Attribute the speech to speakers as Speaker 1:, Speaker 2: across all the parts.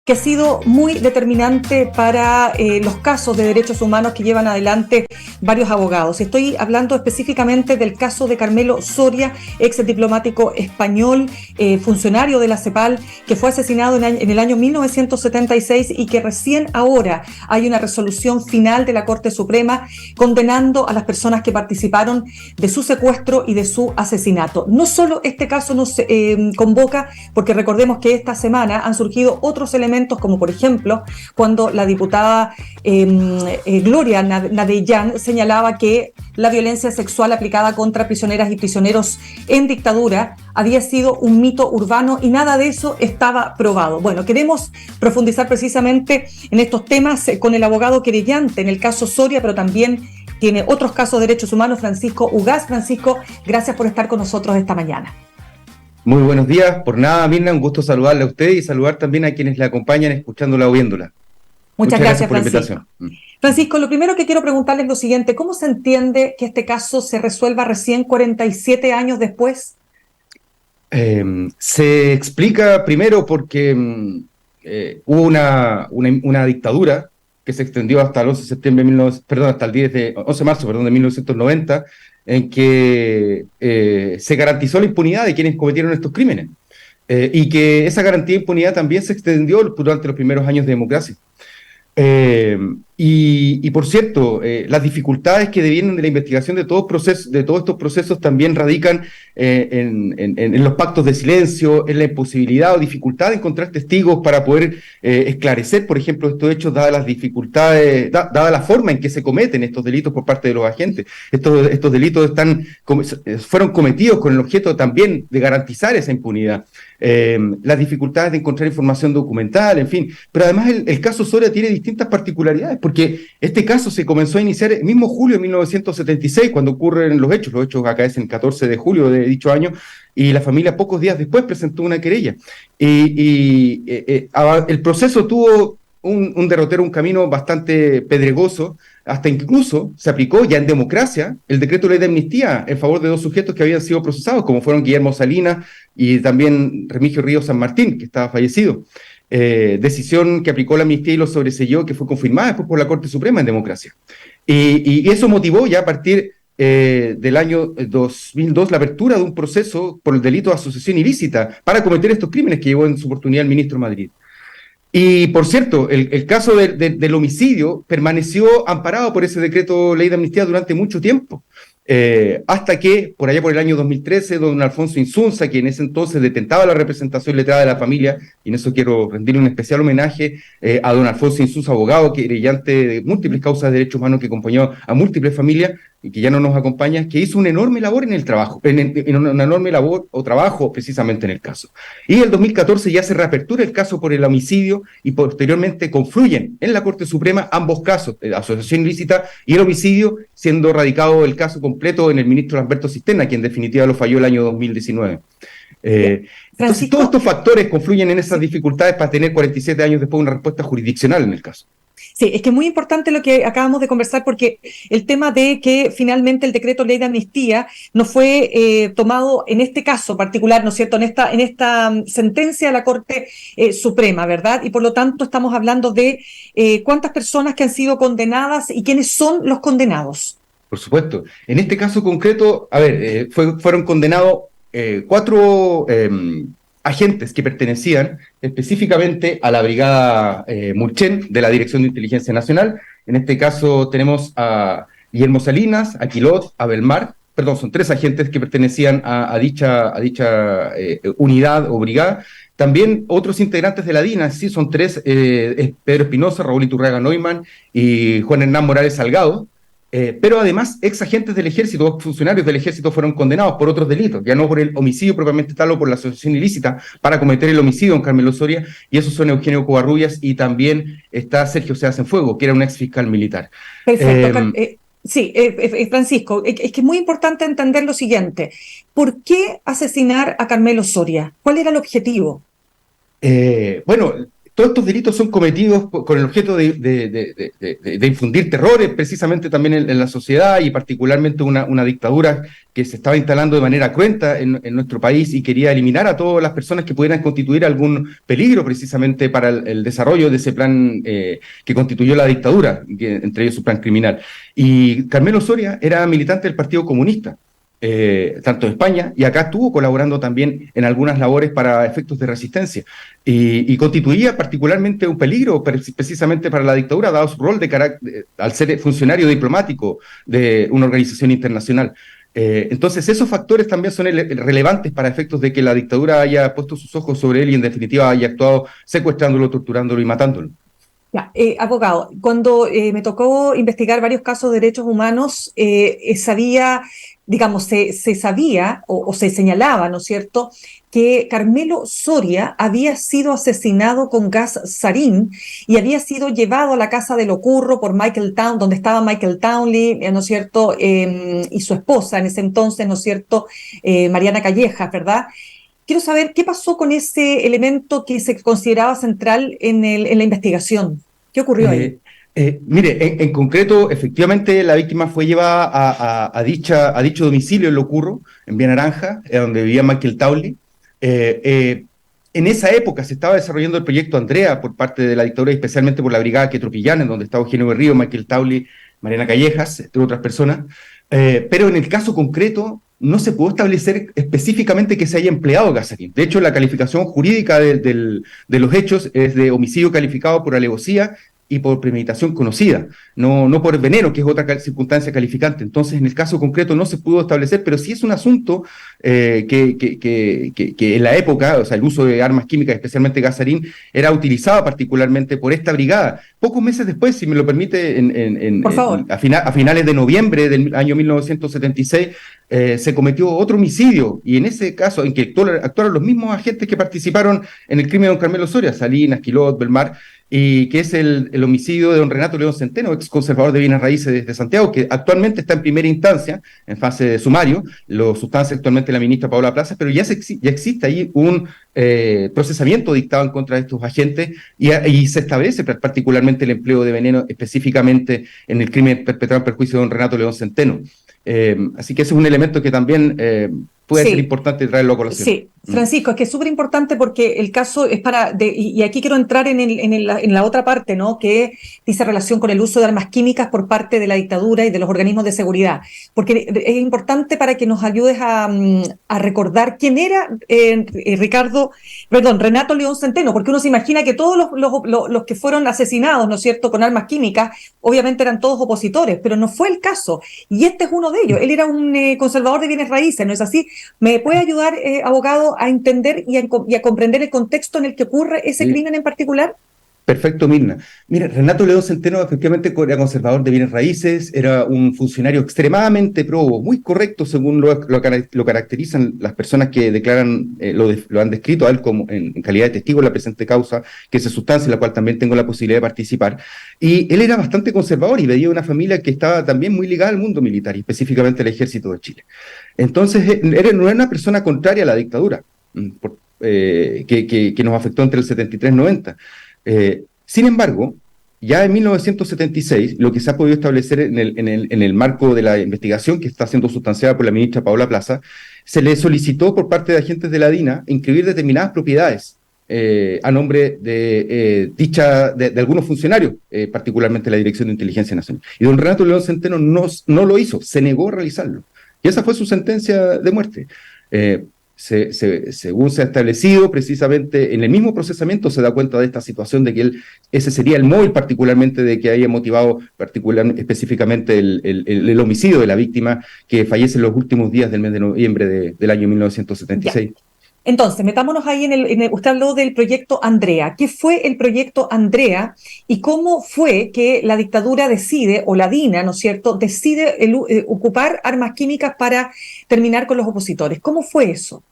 Speaker 1: que ha sido muy determinante para los casos de derechos humanos que llevan adelante varios abogados. Estoy hablando específicamente del caso de Carmelo Soria, ex diplomático español, funcionario de la CEPAL, que fue asesinado en el año 1976 y que recién ahora hay una resolución final de la Corte Suprema condenando a las personas que participaron de su secuestro y de su asesinato. No solo este caso nos convoca, porque recordemos que esta semana han surgido otros elementos, como por ejemplo cuando la diputada Gloria Nadellán señalaba que la violencia sexual aplicada contra prisioneras y prisioneros en dictadura había sido un mito urbano y nada de eso estaba probado. Bueno, queremos profundizar precisamente en estos temas con el abogado querellante en el caso Soria, pero también tiene otros casos de derechos humanos, Francisco Ugaz. Francisco, gracias por estar con nosotros esta mañana.
Speaker 2: Muy buenos días. Por nada, Mirna, un gusto saludarle a usted y saludar también a quienes le acompañan escuchándola o viéndola.
Speaker 1: Muchas gracias
Speaker 2: por
Speaker 1: Francisco.
Speaker 2: La invitación.
Speaker 1: Francisco, lo primero que quiero preguntarle es lo siguiente: ¿cómo se entiende que este caso se resuelva recién 47 años después?
Speaker 2: Se explica primero porque hubo una dictadura que se extendió hasta el 11 de septiembre hasta el 11 de marzo, de 1990, en que se garantizó la impunidad de quienes cometieron estos crímenes, y que esa garantía de impunidad también se extendió durante los primeros años de democracia. Y por cierto, las dificultades que devienen de la investigación de todos estos procesos también radican en los pactos de silencio, en la imposibilidad o dificultad de encontrar testigos para poder esclarecer, por ejemplo, estos hechos, dadas las dificultades, dada la forma en que se cometen estos delitos por parte de los agentes. Estos delitos fueron cometidos con el objeto también de garantizar esa impunidad. Las dificultades de encontrar información documental, en fin. Pero además el caso Soria tiene distintas particularidades, porque este caso se comenzó a iniciar el mismo julio de 1976, cuando ocurren los hechos. Los hechos acaecen el 14 de julio de dicho año, y la familia pocos días después presentó una querella. El proceso tuvo un derrotero, un camino bastante pedregoso, hasta incluso se aplicó ya en democracia el decreto de ley de amnistía en favor de dos sujetos que habían sido procesados, como fueron Guillermo Salinas y también Remigio Ríos San Martín, que estaba fallecido. Decisión que aplicó la amnistía y lo sobreseyó, que fue confirmada después por la Corte Suprema en democracia. Y eso motivó ya a partir del año 2002 la apertura de un proceso por el delito de asociación ilícita para cometer estos crímenes que llevó en su oportunidad el ministro Madrid. Y por cierto, el caso del homicidio permaneció amparado por ese decreto ley de amnistía durante mucho tiempo. Hasta que, por allá por el año 2013, don Alfonso Insunza, que en ese entonces detentaba la representación letrada de la familia, y en eso quiero rendirle un especial homenaje a don Alfonso Insunza, abogado, querellante de múltiples causas de derechos humanos, que acompañó a múltiples familias y que ya no nos acompaña, que hizo una enorme labor en el trabajo, en una enorme labor o trabajo precisamente en el caso. Y en el 2014 ya se reapertura el caso por el homicidio y posteriormente confluyen en la Corte Suprema ambos casos, la asociación ilícita y el homicidio, siendo radicado el caso completo en el ministro Lamberto Cisterna, quien en definitiva lo falló el año 2019. Entonces todos estos factores confluyen en esas dificultades para tener 47 años después una respuesta jurisdiccional en el caso.
Speaker 1: Sí, es que es muy importante lo que acabamos de conversar, porque el tema de que finalmente el decreto ley de amnistía no fue tomado en este caso particular, ¿no es cierto?, en esta sentencia de la Corte Suprema, ¿verdad? Y por lo tanto estamos hablando de cuántas personas que han sido condenadas y quiénes son los condenados.
Speaker 2: Por supuesto. En este caso concreto, fueron condenados 4 agentes que pertenecían específicamente a la brigada Mulchen de la Dirección de Inteligencia Nacional. En este caso tenemos a Guillermo Salinas, a Quilot, a Belmar. Perdón, son 3 agentes que pertenecían a dicha unidad o brigada. También otros integrantes de la DINA, sí, son 3, Pedro Espinosa, Raúl Iturriaga Neumann y Juan Hernán Morales Salgado. Pero además, ex agentes del ejército, funcionarios del ejército fueron condenados por otros delitos, ya no por el homicidio propiamente tal o por la asociación ilícita para cometer el homicidio en Carmelo Soria, y esos son Eugenio Covarrubias y también está Sergio Seas en Fuego, que era un ex fiscal militar.
Speaker 1: Perfecto. Sí, Francisco, es que es muy importante entender lo siguiente: ¿por qué asesinar a Carmelo Soria? ¿Cuál era el objetivo?
Speaker 2: Bueno, todos estos delitos son cometidos con el objeto de infundir terrores precisamente también en la sociedad y particularmente una dictadura que se estaba instalando de manera cruenta en nuestro país y quería eliminar a todas las personas que pudieran constituir algún peligro precisamente para el desarrollo de ese plan que constituyó la dictadura, entre ellos su plan criminal. Y Carmelo Soria era militante del Partido Comunista. Tanto en España, y acá estuvo colaborando también en algunas labores para efectos de resistencia, y constituía particularmente un peligro precisamente para la dictadura, dado su rol al ser funcionario diplomático de una organización internacional. Entonces esos factores también son relevantes para efectos de que la dictadura haya puesto sus ojos sobre él y en definitiva haya actuado secuestrándolo, torturándolo y matándolo.
Speaker 1: Ya, abogado, cuando me tocó investigar varios casos de derechos humanos, se sabía o se señalaba, ¿no es cierto?, que Carmelo Soria había sido asesinado con gas sarín y había sido llevado a la casa de Locurro por donde estaba Michael Townley, ¿no es cierto?, y su esposa en ese entonces, ¿no es cierto?, Mariana Callejas, ¿verdad? Quiero saber qué pasó con ese elemento que se consideraba central en la investigación. ¿Qué ocurrió ahí?
Speaker 2: Mire, en concreto, efectivamente, la víctima fue llevada a dicho domicilio en Locurro, en Vía Naranja, donde vivía Michael Townley. En esa época se estaba desarrollando el proyecto Andrea por parte de la dictadura, especialmente por la brigada Quetropillán, en donde estaba Eugenio Berrío, Michael Townley, Mariana Callejas, entre otras personas. Pero en el caso concreto no se pudo establecer específicamente que se haya empleado gasarín. De hecho, la calificación jurídica de los hechos es de homicidio calificado por alevosía y por premeditación conocida, no por veneno, que es otra circunstancia calificante. Entonces, en el caso concreto no se pudo establecer, pero sí es un asunto que en la época, o sea, el uso de armas químicas, especialmente gasarín, era utilizado particularmente por esta brigada. Pocos meses después, si me lo permite,
Speaker 1: Por favor.
Speaker 2: a finales de noviembre del año 1976, se cometió otro homicidio, y en ese caso, en que actuaron los mismos agentes que participaron en el crimen de don Carmelo Soria, Salinas, Quilot, Belmar, y que es el homicidio de don Renato León Centeno, ex conservador de bienes raíces de Santiago, que actualmente está en primera instancia, en fase de sumario, lo sustancia actualmente la ministra Paola Plazas, pero ya existe ahí un procesamiento dictado en contra de estos agentes, y se establece particularmente el empleo de veneno específicamente en el crimen perpetrado en perjuicio de don Renato León Centeno. Así que ese es un elemento que también puede ser importante traerlo a colación.
Speaker 1: Sí, Francisco, es que es súper importante porque el caso es y aquí quiero entrar en la otra parte, ¿no?, que dice relación con el uso de armas químicas por parte de la dictadura y de los organismos de seguridad, porque es importante para que nos ayudes a recordar quién era Renato León Centeno, porque uno se imagina que todos los que fueron asesinados, ¿no es cierto?, con armas químicas, obviamente eran todos opositores, pero no fue el caso, y este es uno de ellos. Él era un conservador de bienes raíces, ¿no es así? ¿Me puede ayudar, abogado, a entender y a comprender el contexto en el que ocurre ese crimen en particular?
Speaker 2: Perfecto, Mirna. Mira, Renato León Centeno efectivamente era conservador de bienes raíces, era un funcionario extremadamente probo, muy correcto según lo caracterizan las personas que declaran, lo han descrito a él como en calidad de testigo en la presente causa, que se sustancia en la cual también tengo la posibilidad de participar. Y él era bastante conservador y venía de una familia que estaba también muy ligada al mundo militar, y específicamente al Ejército de Chile. Entonces, no era una persona contraria a la dictadura, que nos afectó entre el 73 y 90. Sin embargo, ya en 1976, lo que se ha podido establecer en el marco de la investigación que está siendo sustanciada por la ministra Paola Plaza, se le solicitó por parte de agentes de la DINA inscribir determinadas propiedades a nombre de algunos funcionarios, particularmente la Dirección de Inteligencia Nacional. Y don Renato León Centeno no lo hizo, se negó a realizarlo. Y esa fue su sentencia de muerte. Según se ha establecido, precisamente en el mismo procesamiento se da cuenta de esta situación de que ese sería el móvil particularmente de que haya motivado específicamente el homicidio de la víctima que fallece en los últimos días del mes de noviembre del año 1976. Ya.
Speaker 1: Entonces, metámonos ahí usted habló del proyecto Andrea. ¿Qué fue el proyecto Andrea y cómo fue que la dictadura decide, o la DINA, ¿no es cierto?, decide ocupar armas químicas para terminar con los opositores? ¿Cómo fue eso?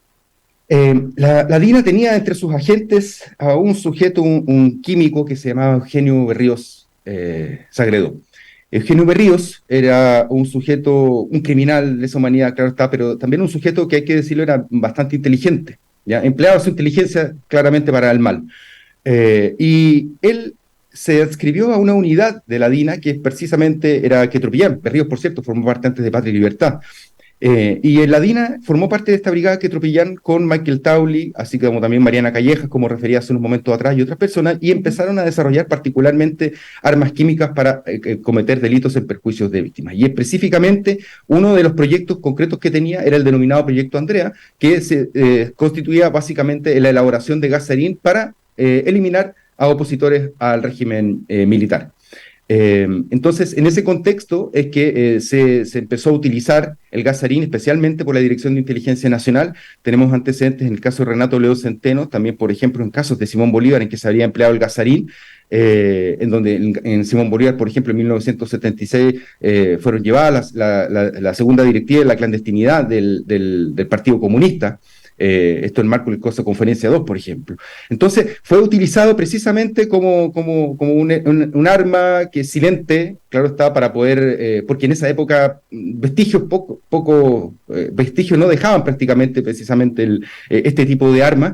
Speaker 2: La DINA tenía entre sus agentes a un sujeto, un químico que se llamaba Eugenio Berríos Sagredo. Eugenio Berríos era un sujeto, un criminal de lesa humanidad, claro está, pero también un sujeto que hay que decirlo era bastante inteligente, ¿ya? Empleaba su inteligencia claramente para el mal. Y él se adscribió a una unidad de la DINA que precisamente era Quetropillán. Berríos, por cierto, formó parte antes de Patria y Libertad. Y en la DINA formó parte de esta brigada Quetropillán con Michael Tauli, así como también Mariana Callejas, como refería hace unos momentos atrás, y otras personas, y empezaron a desarrollar particularmente armas químicas para cometer delitos en perjuicios de víctimas. Y específicamente, uno de los proyectos concretos que tenía era el denominado Proyecto Andrea, que se constituía básicamente en la elaboración de gas sarín para eliminar a opositores al régimen militar. Entonces, en ese contexto es que se empezó a utilizar el gas sarín, especialmente por la Dirección de Inteligencia Nacional. Tenemos antecedentes en el caso de Renato León Centeno, también, por ejemplo, en casos de Simón Bolívar, en que se había empleado el gas sarín, en donde en Simón Bolívar, por ejemplo, en 1976 fueron llevadas la segunda directiva de la clandestinidad del Partido Comunista. Esto en marco del caso de Conferencia 2, por ejemplo. Entonces, fue utilizado precisamente como un arma que es silente, claro está, para poder, porque en esa época vestigios no dejaban prácticamente precisamente este tipo de armas,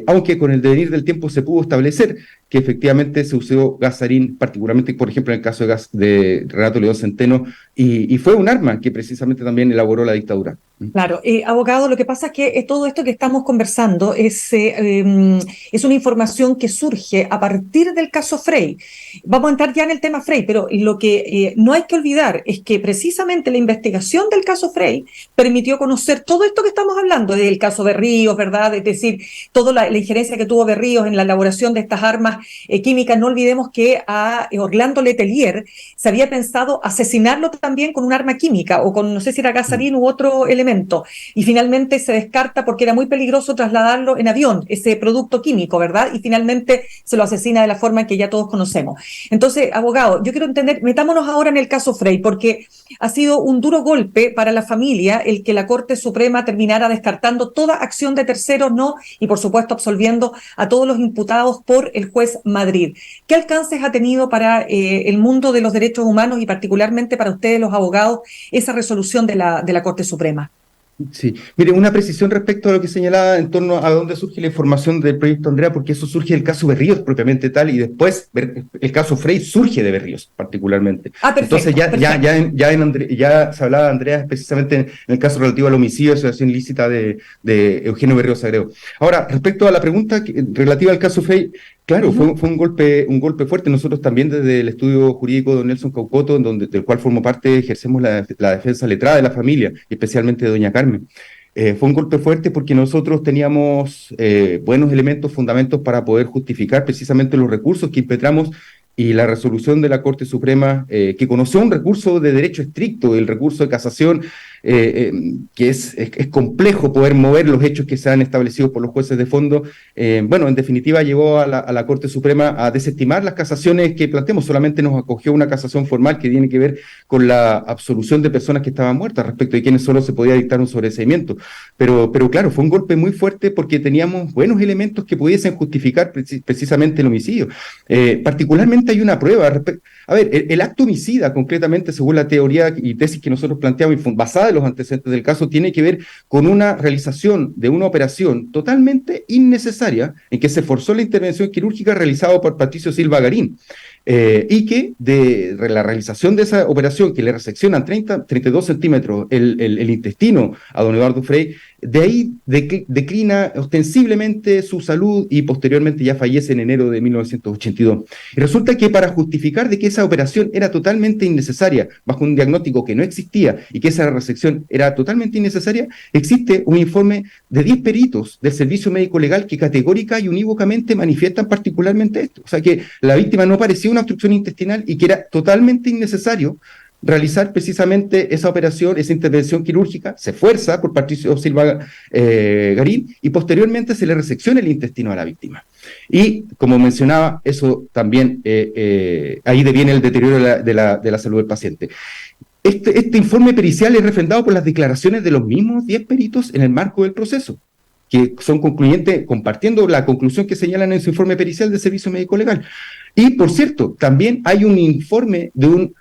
Speaker 2: aunque con el devenir del tiempo se pudo establecer que efectivamente se usó gas sarín, particularmente, por ejemplo, en el caso de Renato León Centeno, y fue un arma que precisamente también elaboró la dictadura.
Speaker 1: Claro, abogado, lo que pasa es que todo esto que estamos conversando es una información que surge a partir del caso Frey. Vamos a entrar ya en el tema Frey, pero lo que no hay que olvidar es que precisamente la investigación del caso Frey permitió conocer todo esto que estamos hablando, del caso Berríos, ¿verdad? Es decir, toda la injerencia que tuvo Berríos en la elaboración de estas armas químicas. No olvidemos que a Orlando Letelier se había pensado asesinarlo también con un arma química, o con, no sé si era gasarín u otro elemento. Y finalmente se descarta porque era muy peligroso trasladarlo en avión, ese producto químico, ¿verdad? Y finalmente se lo asesina de la forma en que ya todos conocemos. Entonces, abogado, yo quiero entender, metámonos ahora en el caso Frey, porque ha sido un duro golpe para la familia el que la Corte Suprema terminara descartando toda acción de terceros, no, y por supuesto absolviendo a todos los imputados por el juez Madrid. ¿Qué alcances ha tenido para el mundo de los derechos humanos y particularmente para ustedes, los abogados, esa resolución de la Corte Suprema?
Speaker 2: Sí, mire, una precisión respecto a lo que señalaba en torno a dónde surge la información del proyecto Andrea, porque eso surge del caso Berríos propiamente tal, y después el caso Frey surge de Berríos particularmente.
Speaker 1: Perfecto,
Speaker 2: entonces ya se hablaba de Andrea precisamente en el caso relativo al homicidio y asociación ilícita de Eugenio Berríos Agrego. Ahora, respecto a la pregunta relativa al caso Frey, claro, fue un golpe fuerte. Nosotros también desde el estudio jurídico de don Nelson Caucoto, del cual formo parte, ejercemos la defensa letrada de la familia, y especialmente de doña Carmen. Fue un golpe fuerte porque nosotros teníamos buenos elementos, fundamentos para poder justificar precisamente los recursos que impetramos, y la resolución de la Corte Suprema, que conoció un recurso de derecho estricto, el recurso de casación, que es complejo poder mover los hechos que se han establecido por los jueces de fondo. Bueno, en definitiva llevó a la Corte Suprema a desestimar las casaciones que planteamos. Solamente nos acogió una casación formal que tiene que ver con la absolución de personas que estaban muertas, respecto de quienes solo se podía dictar un sobreseimiento. Pero claro, fue un golpe muy fuerte porque teníamos buenos elementos que pudiesen justificar precisamente el homicidio. Particularmente hay una prueba. A ver, el acto homicida, concretamente, según la teoría y tesis que nosotros planteamos, y basada en los antecedentes del caso, tiene que ver con una realización de una operación totalmente innecesaria, en que se forzó la intervención quirúrgica realizada por Patricio Silva Garín. Y que de la realización de esa operación, que le reseccionan 32 centímetros el intestino a don Eduardo Frey, de ahí declina ostensiblemente su salud y posteriormente ya fallece en enero de 1982. Y resulta que para justificar de que esa operación era totalmente innecesaria, bajo un diagnóstico que no existía, y que esa resección era totalmente innecesaria, existe un informe de 10 peritos del Servicio Médico Legal que categórica y unívocamente manifiestan particularmente esto. O sea, que la víctima no parecía una obstrucción intestinal y que era totalmente innecesario realizar precisamente esa operación, esa intervención quirúrgica. Se fuerza por Patricio Silva Garín, y posteriormente se le resecciona el intestino a la víctima. Y, como mencionaba, eso también, ahí deviene el deterioro de la salud del paciente. Este informe pericial es refrendado por las declaraciones de los mismos 10 peritos en el marco del proceso, que son concluyentes, compartiendo la conclusión que señalan en su informe pericial del Servicio Médico Legal. Y, por cierto, también hay un informe de un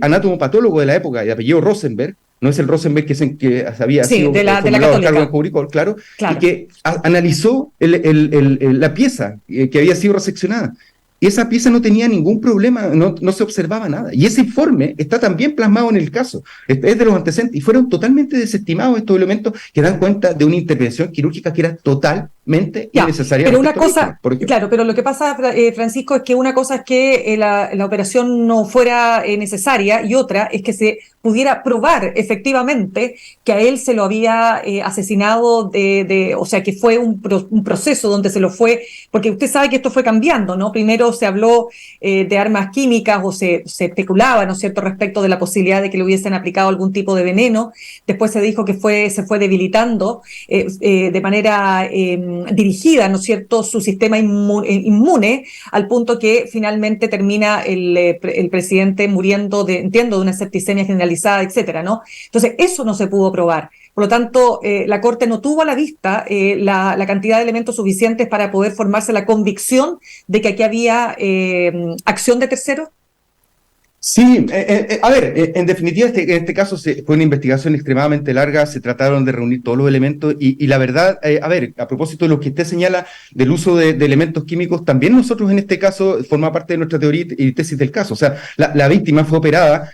Speaker 2: anatomopatólogo de la época, de apellido Rosenberg, no es el Rosenberg que había
Speaker 1: Sí,
Speaker 2: sido
Speaker 1: de la
Speaker 2: formulado al cargo en
Speaker 1: Católica.
Speaker 2: Curicó, claro,
Speaker 1: Claro.
Speaker 2: y que analizó la pieza que había sido reseccionada. Y esa pieza no tenía ningún problema, no se observaba nada. Y ese informe está también plasmado en el caso, es de los antecedentes, y fueron totalmente desestimados estos elementos que dan cuenta de una intervención quirúrgica que era totalmente
Speaker 1: Ya,
Speaker 2: innecesaria
Speaker 1: pero una
Speaker 2: respecto a víctimas,
Speaker 1: cosa,
Speaker 2: por ejemplo.
Speaker 1: claro, pero lo que pasa, Francisco, es que una cosa es que la operación no fuera necesaria y otra es que se pudiera probar efectivamente que a él se lo había asesinado, o sea, que fue un proceso donde se lo fue, porque usted sabe que esto fue cambiando, ¿no? Primero se habló de armas químicas o se especulaba, ¿no es cierto?, respecto de la posibilidad de que le hubiesen aplicado algún tipo de veneno, después se dijo que se fue debilitando de manera dirigida, ¿no es cierto?, su sistema inmune, al punto que finalmente termina el presidente muriendo, entiendo, de una septicemia generalizada, etcétera, ¿no? Entonces, eso no se pudo probar. Por lo tanto, la Corte no tuvo a la vista la cantidad de elementos suficientes para poder formarse la convicción de que aquí había acción de terceros.
Speaker 2: Sí, a ver, en definitiva, en este caso fue una investigación extremadamente larga, se trataron de reunir todos los elementos y la verdad, a ver, a propósito de lo que usted señala del uso de elementos químicos, también nosotros en este caso forma parte de nuestra teoría y tesis del caso. O sea, la víctima fue operada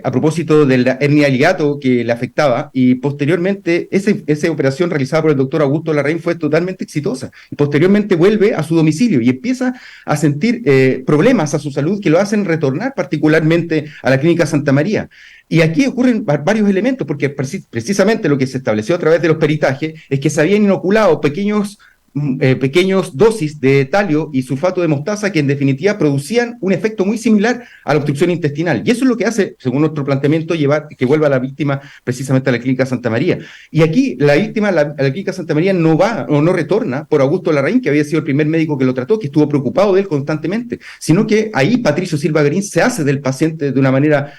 Speaker 2: a propósito de la hernia de hiato que le afectaba y posteriormente esa operación realizada por el doctor Augusto Larraín fue totalmente exitosa. Y posteriormente vuelve a su domicilio y empieza a sentir problemas a su salud que lo hacen retornar particularmente a la Clínica Santa María. Y aquí ocurren varios elementos, porque precisamente lo que se estableció a través de los peritajes es que se habían inoculado pequeños dosis de talio y sulfato de mostaza que en definitiva producían un efecto muy similar a la obstrucción intestinal. Y eso es lo que hace, según nuestro planteamiento, llevar que vuelva a la víctima precisamente a la Clínica Santa María. Y aquí la víctima a la Clínica Santa María no va o no retorna por Augusto Larraín, que había sido el primer médico que lo trató, que estuvo preocupado de él constantemente, sino que ahí Patricio Silva Garín se hace del paciente de una manera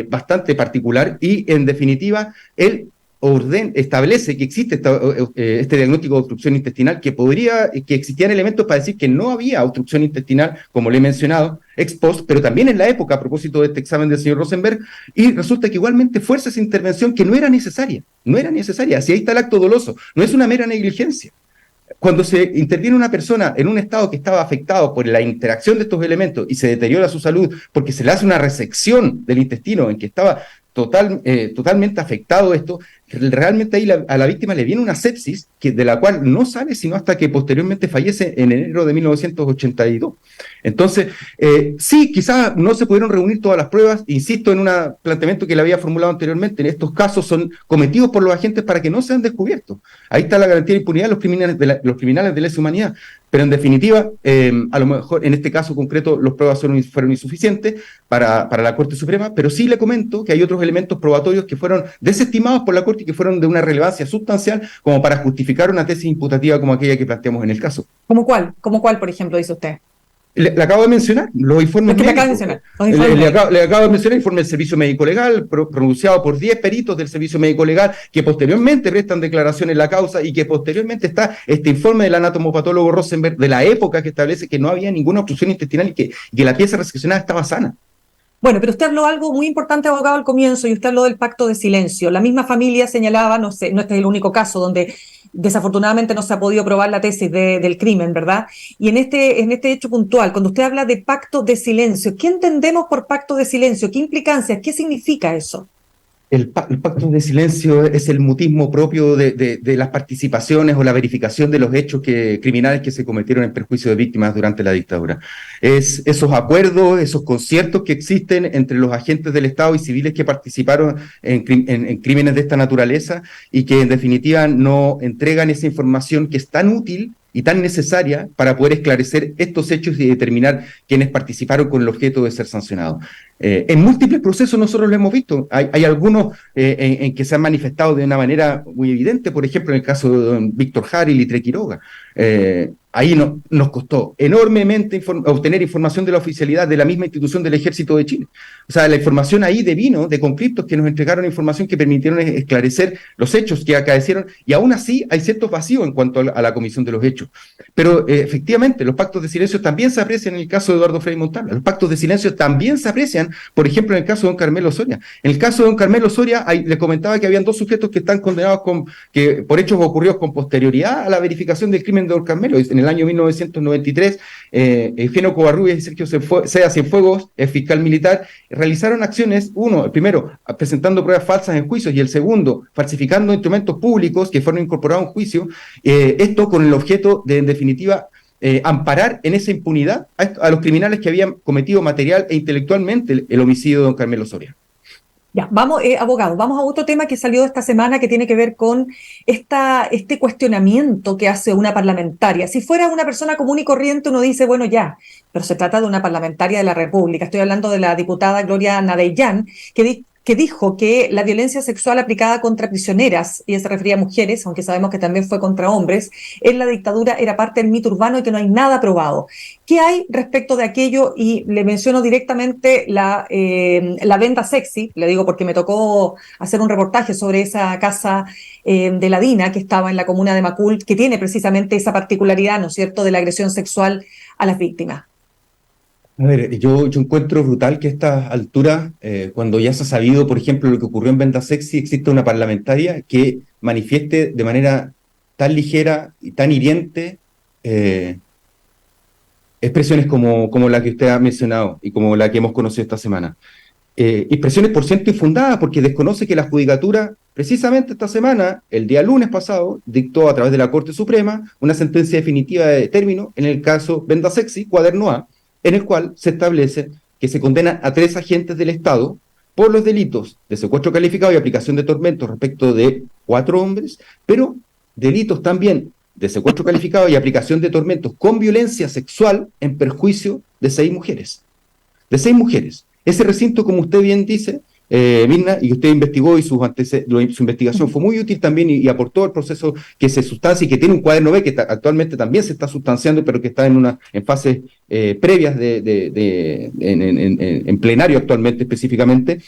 Speaker 2: bastante particular y en definitiva él establece que existe este diagnóstico de obstrucción intestinal, que existían elementos para decir que no había obstrucción intestinal, como le he mencionado, ex post, pero también en la época, a propósito de este examen del señor Rosenberg, y resulta que igualmente fuerza esa intervención que no era necesaria, si ahí está el acto doloso, no es una mera negligencia. Cuando se interviene una persona en un estado que estaba afectado por la interacción de estos elementos y se deteriora su salud porque se le hace una resección del intestino en que estaba totalmente afectado esto, realmente ahí a la víctima le viene una sepsis de la cual no sale sino hasta que posteriormente fallece en enero de 1982. Entonces, sí, quizás no se pudieron reunir todas las pruebas, insisto en un planteamiento que le había formulado anteriormente, en estos casos son cometidos por los agentes para que no sean descubiertos. Ahí está la garantía de impunidad de los criminales de lesa humanidad. Pero en definitiva, a lo mejor en este caso concreto, las pruebas fueron insuficientes para la Corte Suprema, pero sí le comento que hay otros elementos probatorios que fueron desestimados por la Corte y que fueron de una relevancia sustancial como para justificar una tesis imputativa como aquella que planteamos en el caso.
Speaker 1: ¿Cómo cuál? ¿Cómo cuál, por ejemplo, dice usted?
Speaker 2: Le acabo de mencionar los informes
Speaker 1: Lo que me
Speaker 2: médicos.
Speaker 1: acaba de mencionar.
Speaker 2: Le acabo de mencionar el informe del Servicio Médico Legal, pronunciado por 10 peritos del Servicio Médico Legal, que posteriormente prestan declaración en la causa y que posteriormente está este informe del anatomopatólogo Rosenberg de la época que establece que no había ninguna obstrucción intestinal y que la pieza reseccionada estaba sana.
Speaker 1: Bueno, pero usted habló algo muy importante, abogado, al comienzo, y usted habló del pacto de silencio. La misma familia señalaba, no sé, no este es el único caso donde desafortunadamente no se ha podido probar la tesis del crimen, ¿verdad? Y en este hecho puntual, cuando usted habla de pacto de silencio, ¿qué entendemos por pacto de silencio? ¿Qué implicancias? ¿Qué significa eso?
Speaker 2: El pacto de silencio es el mutismo propio de las participaciones o la verificación de los hechos criminales que se cometieron en perjuicio de víctimas durante la dictadura. Es esos acuerdos, esos conciertos que existen entre los agentes del Estado y civiles que participaron en crímenes de esta naturaleza y que en definitiva no entregan esa información que es tan útil y tan necesaria para poder esclarecer estos hechos y determinar quiénes participaron con el objeto de ser sancionados. En múltiples procesos nosotros lo hemos visto. Hay algunos en que se han manifestado de una manera muy evidente, por ejemplo, en el caso de don Víctor Jara y Litre Quiroga. ahí nos costó enormemente obtener información de la oficialidad de la misma institución del Ejército de Chile. O sea, la información ahí devino de conflictos que nos entregaron información que permitieron esclarecer los hechos que acaecieron, y aún así hay ciertos vacíos en cuanto a la comisión de los hechos. Pero efectivamente, los pactos de silencio también se aprecian en el caso de Eduardo Frei Montalva. Los pactos de silencio también se aprecian, por ejemplo, en el caso de don Carmelo Soria. En el caso de don Carmelo Soria, les comentaba que habían 2 sujetos que están condenados por hechos ocurridos con posterioridad a la verificación del crimen de don Carmelo. En el año 1993, Eugenio Covarrubias y Sergio Sea Cienfuegos, fiscal militar, realizaron acciones, el primero, presentando pruebas falsas en juicios, y el segundo, falsificando instrumentos públicos que fueron incorporados a un juicio, esto con el objeto de, en definitiva, amparar en esa impunidad a los criminales que habían cometido material e intelectualmente el homicidio de don Carmelo Soria.
Speaker 1: Ya, vamos, abogado, vamos a otro tema que salió esta semana que tiene que ver con este cuestionamiento que hace una parlamentaria. Si fuera una persona común y corriente, uno dice, bueno, ya, pero se trata de una parlamentaria de la República. Estoy hablando de la diputada Gloria Nadellán, que dijo que la violencia sexual aplicada contra prisioneras, y ella se refería a mujeres, aunque sabemos que también fue contra hombres, en la dictadura era parte del mito urbano y que no hay nada probado. ¿Qué hay respecto de aquello? Y le menciono directamente la venda sexy, le digo porque me tocó hacer un reportaje sobre esa casa de la DINA que estaba en la comuna de Macul, que tiene precisamente esa particularidad, ¿no es cierto?, de la agresión sexual a las víctimas.
Speaker 2: A ver, yo encuentro brutal que a estas alturas, cuando ya se ha sabido, por ejemplo, lo que ocurrió en Venda Sexy, existe una parlamentaria que manifieste de manera tan ligera y tan hiriente expresiones como la que usted ha mencionado y como la que hemos conocido esta semana. Expresiones por ciento infundadas, porque desconoce que la Judicatura, precisamente esta semana, el día lunes pasado, dictó a través de la Corte Suprema una sentencia definitiva de término en el caso Venda Sexy, cuaderno A, en el cual se establece que se condena a 3 agentes del Estado por los delitos de secuestro calificado y aplicación de tormentos respecto de 4 hombres, pero delitos también de secuestro calificado y aplicación de tormentos con violencia sexual en perjuicio de 6 mujeres. De 6 mujeres. Ese recinto, como usted bien dice, Mirna, y usted investigó y su investigación fue muy útil también y aportó al proceso que se sustancia y que tiene un cuaderno B que actualmente también se está sustanciando, pero que está en fases previas en plenario actualmente específicamente.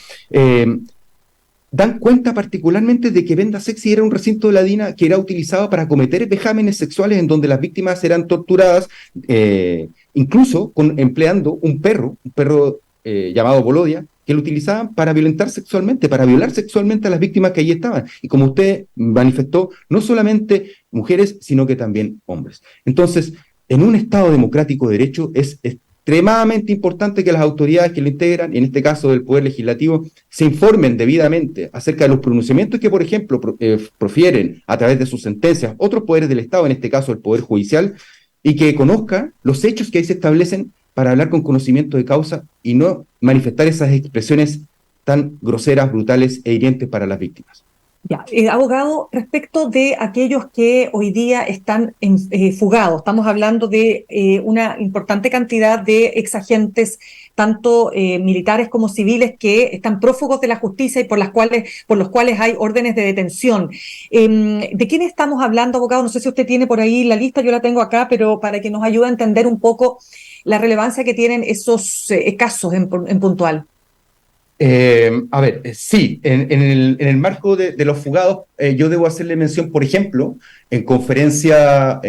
Speaker 2: Dan cuenta particularmente de que Venda Sexy era un recinto de la DINA que era utilizado para cometer vejámenes sexuales en donde las víctimas eran torturadas, incluso empleando un perro llamado Bolodia, que lo utilizaban para violar sexualmente a las víctimas que allí estaban. Y como usted manifestó, no solamente mujeres, sino que también hombres. Entonces, en un Estado democrático de derecho es extremadamente importante que las autoridades que lo integran, en este caso del Poder Legislativo, se informen debidamente acerca de los pronunciamientos que, por ejemplo, profieren a través de sus sentencias otros poderes del Estado, en este caso el Poder Judicial, y que conozca los hechos que ahí se establecen para hablar con conocimiento de causa y no manifestar esas expresiones tan groseras, brutales e hirientes para las víctimas.
Speaker 1: Ya, abogado, respecto de aquellos que hoy día están fugados, estamos hablando de una importante cantidad de exagentes, tanto militares como civiles, que están prófugos de la justicia y por los cuales hay órdenes de detención. ¿De quién estamos hablando, abogado? No sé si usted tiene por ahí la lista, yo la tengo acá, pero para que nos ayude a entender un poco la relevancia que tienen esos casos en puntual.
Speaker 2: Sí, en el marco de los fugados, yo debo hacerle mención, por ejemplo, en conferencia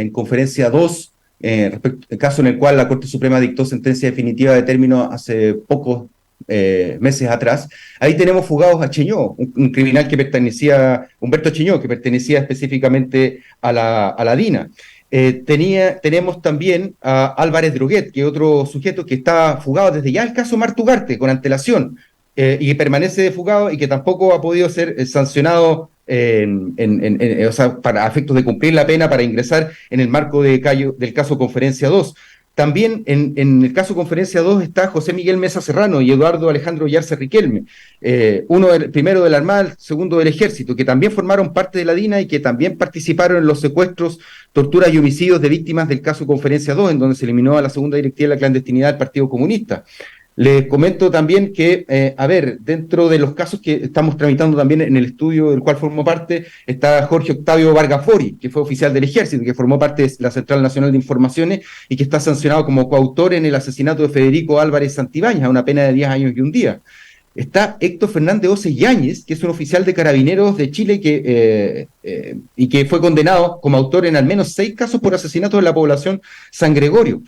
Speaker 2: 2, respecto al caso en el cual la Corte Suprema dictó sentencia definitiva de término hace pocos meses atrás. Ahí tenemos fugados a Cheñó, un criminal que pertenecía, Humberto Cheñó, que pertenecía específicamente a la DINA. Tenemos también a Álvarez Droguet, que es otro sujeto que está fugado desde ya el caso Martugarte, con antelación, y que permanece fugado y que tampoco ha podido ser sancionado o sea, para efectos de cumplir la pena para ingresar en el marco del caso Conferencia 2. También en el caso Conferencia 2 está José Miguel Mesa Serrano y Eduardo Alejandro Yarza Riquelme, primero de la Armada, el segundo del Ejército, que también formaron parte de la DINA y que también participaron en los secuestros, torturas y homicidios de víctimas del caso Conferencia 2, en donde se eliminó a la segunda directiva de la clandestinidad del Partido Comunista. Les comento también que, dentro de los casos que estamos tramitando también en el estudio del cual formó parte, está Jorge Octavio Vargas Fori, que fue oficial del Ejército, que formó parte de la Central Nacional de Informaciones y que está sancionado como coautor en el asesinato de Federico Álvarez Santibáñez, a una pena de 10 años y un día. Está Héctor Fernández Oce Yáñez, que es un oficial de Carabineros de Chile y que fue condenado como autor en al menos 6 casos por asesinato de la población San Gregorio.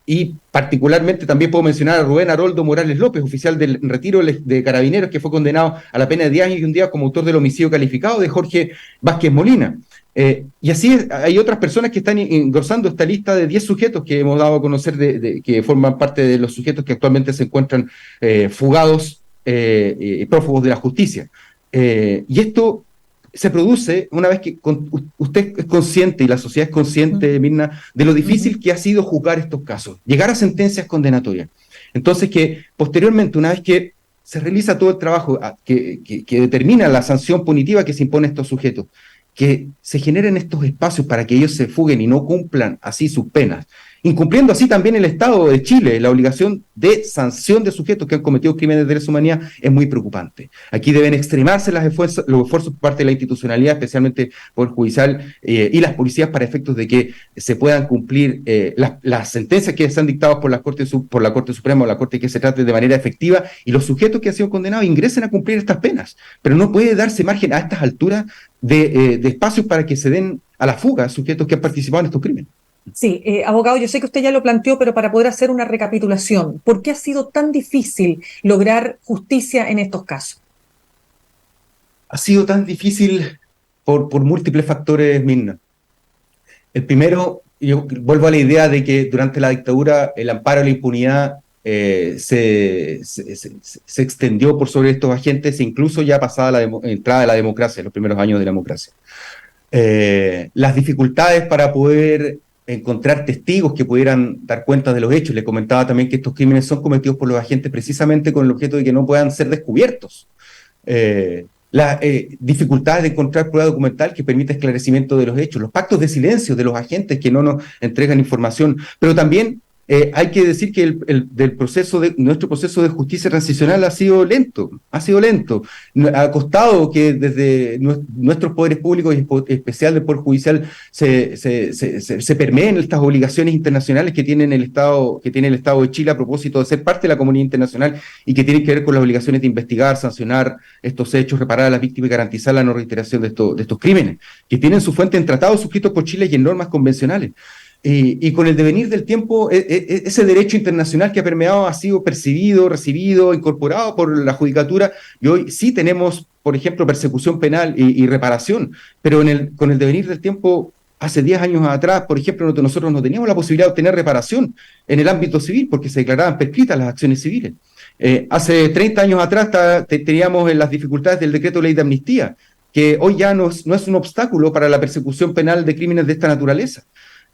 Speaker 2: Y particularmente también puedo mencionar a Rubén Haroldo Morales López, oficial del retiro de Carabineros, que fue condenado a la pena de 10 años y un día como autor del homicidio calificado de Jorge Vázquez Molina. Y así hay otras personas que están engrosando esta lista de 10 sujetos que hemos dado a conocer que forman parte de los sujetos que actualmente se encuentran fugados, prófugos de la justicia. Y esto se produce una vez que usted es consciente y la sociedad es consciente, Mirna, de lo difícil que ha sido juzgar estos casos, llegar a sentencias condenatorias. Entonces, que posteriormente, una vez que se realiza todo el trabajo que determina la sanción punitiva que se impone a estos sujetos, que se generen estos espacios para que ellos se fuguen y no cumplan así sus penas, incumpliendo así también el Estado de Chile, la obligación de sanción de sujetos que han cometido crímenes de lesa humanidad, es muy preocupante. Aquí deben extremarse los esfuerzos por parte de la institucionalidad, especialmente por el judicial y las policías, para efectos de que se puedan cumplir las sentencias que están dictadas por la Corte Suprema o la Corte, que se trate de manera efectiva, y los sujetos que han sido condenados ingresen a cumplir estas penas. Pero no puede darse margen a estas alturas de espacios para que se den a la fuga sujetos que han participado en estos crímenes.
Speaker 1: Sí, abogado, yo sé que usted ya lo planteó, pero para poder hacer una recapitulación, ¿por qué ha sido tan difícil lograr justicia en estos casos?
Speaker 2: Ha sido tan difícil por múltiples factores, Mirna. El primero, yo vuelvo a la idea de que durante la dictadura el amparo a la impunidad se extendió por sobre estos agentes, e incluso ya pasada la entrada de la democracia, los primeros años de la democracia. Las dificultades para poder encontrar testigos que pudieran dar cuenta de los hechos. Le comentaba también que estos crímenes son cometidos por los agentes precisamente con el objeto de que no puedan ser descubiertos. Las dificultades de encontrar prueba documental que permita esclarecimiento de los hechos, los pactos de silencio de los agentes que no nos entregan información, pero también hay que decir que nuestro proceso de justicia transicional ha sido lento, ha costado que desde nuestros poderes públicos y en especial del Poder Judicial se permeen estas obligaciones internacionales que tiene el Estado de Chile a propósito de ser parte de la comunidad internacional y que tienen que ver con las obligaciones de investigar, sancionar estos hechos, reparar a las víctimas y garantizar la no reiteración de estos crímenes, que tienen su fuente en tratados suscritos por Chile y en normas convencionales. Y con el devenir del tiempo, ese derecho internacional que ha permeado ha sido percibido, recibido, incorporado por la judicatura, y hoy sí tenemos, por ejemplo, persecución penal y reparación, pero con el devenir del tiempo, hace 10 años atrás, por ejemplo, nosotros no teníamos la posibilidad de obtener reparación en el ámbito civil porque se declaraban prescritas las acciones civiles. Hace 30 años atrás teníamos las dificultades del decreto de ley de amnistía, que hoy ya no es un obstáculo para la persecución penal de crímenes de esta naturaleza.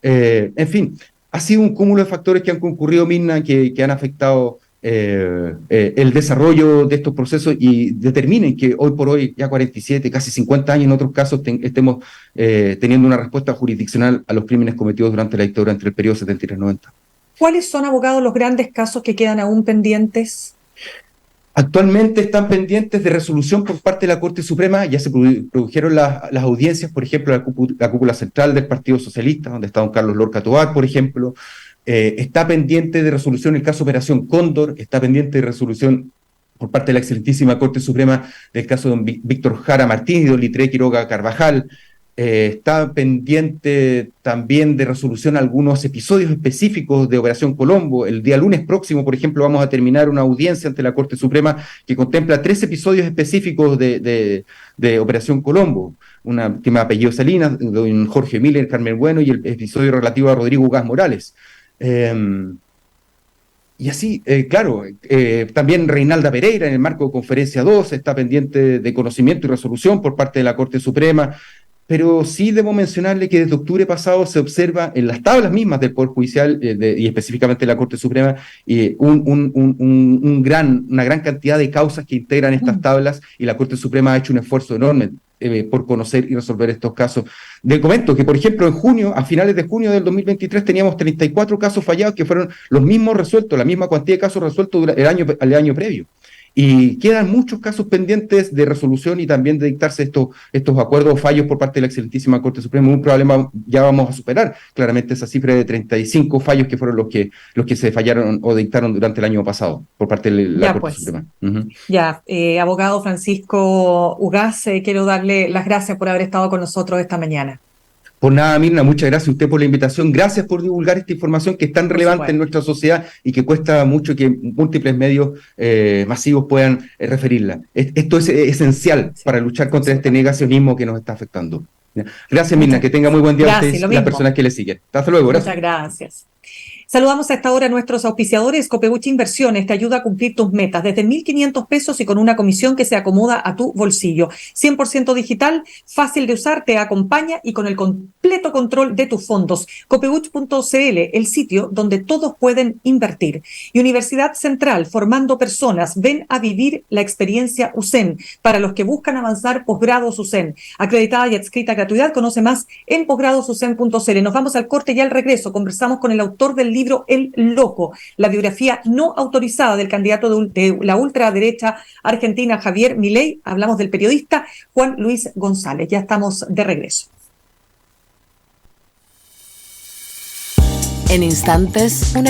Speaker 2: En fin, ha sido un cúmulo de factores que han concurrido, Mirna, que han afectado el desarrollo de estos procesos y determinen que hoy por hoy, ya 47, casi 50 años en otros casos, estemos teniendo una respuesta jurisdiccional a los crímenes cometidos durante la dictadura entre el periodo 73 y 90. ¿Cuáles son, abogado, los grandes casos que quedan aún pendientes? Actualmente están pendientes de resolución por parte de la Corte Suprema. Ya se produjeron las audiencias, por ejemplo, la cúpula central del Partido Socialista, donde está don Carlos Lorca Tobar, por ejemplo. Está pendiente de resolución el caso Operación Cóndor, está pendiente de resolución por parte de la excelentísima Corte Suprema del caso de don Víctor Jara Martínez y don Litré Quiroga Carvajal. Está pendiente también de resolución algunos episodios específicos de Operación Colombo. El día lunes próximo, por ejemplo, vamos a terminar una audiencia ante la Corte Suprema que contempla 3 episodios específicos de Operación Colombo. Una que me apellido Salinas, don Jorge Miller, Carmen Bueno, y el episodio relativo a Rodrigo Gas Morales. Y así, también Reinalda Pereira, en el marco de Conferencia 2, está pendiente de conocimiento y resolución por parte de la Corte Suprema. Pero sí debo mencionarle que desde octubre pasado se observa en las tablas mismas del Poder Judicial y específicamente de la Corte Suprema una gran cantidad de causas que integran estas tablas, y la Corte Suprema ha hecho un esfuerzo enorme por conocer y resolver estos casos. Le comento que, por ejemplo, en junio, a finales de junio del 2023, teníamos 34 casos fallados que fueron los mismos resueltos, la misma cantidad de casos resueltos el año previo. Y quedan muchos casos pendientes de resolución y también de dictarse estos acuerdos o fallos por parte de la excelentísima Corte Suprema. Muy probablemente ya vamos a superar claramente esa cifra de 35 fallos que fueron los que se fallaron o dictaron durante el año pasado por parte de la Corte Suprema.
Speaker 1: Ya, abogado Francisco Ugaz, quiero darle las gracias por haber estado con nosotros esta mañana.
Speaker 2: Por nada, Mirna, muchas gracias a usted por la invitación. Gracias por divulgar esta información que es tan relevante en nuestra sociedad y que cuesta mucho que múltiples medios masivos puedan referirla. Esto es esencial para luchar contra este negacionismo que nos está afectando. Gracias, Mirna, que tenga muy buen día a ustedes y las personas que le siguen. Hasta luego.
Speaker 1: Gracias. Muchas gracias. Saludamos a esta hora a nuestros auspiciadores. Copeuch Inversiones te ayuda a cumplir tus metas desde 1.500 pesos y con una comisión que se acomoda a tu bolsillo. 100% digital, fácil de usar, te acompaña y con el completo control de tus fondos. Copeuch.cl, el sitio donde todos pueden invertir. Y Universidad Central, formando personas. Ven a vivir la experiencia USEN. Para los que buscan avanzar, posgrados USEN. Acreditada y adscrita a gratuidad, conoce más en posgradosusen.cl. Nos vamos al corte y al regreso conversamos con el autor del libro El Loco, la biografía no autorizada del candidato de la ultraderecha argentina Javier Milei. Hablamos del periodista Juan Luis González. Ya estamos de regreso.
Speaker 3: En instantes, una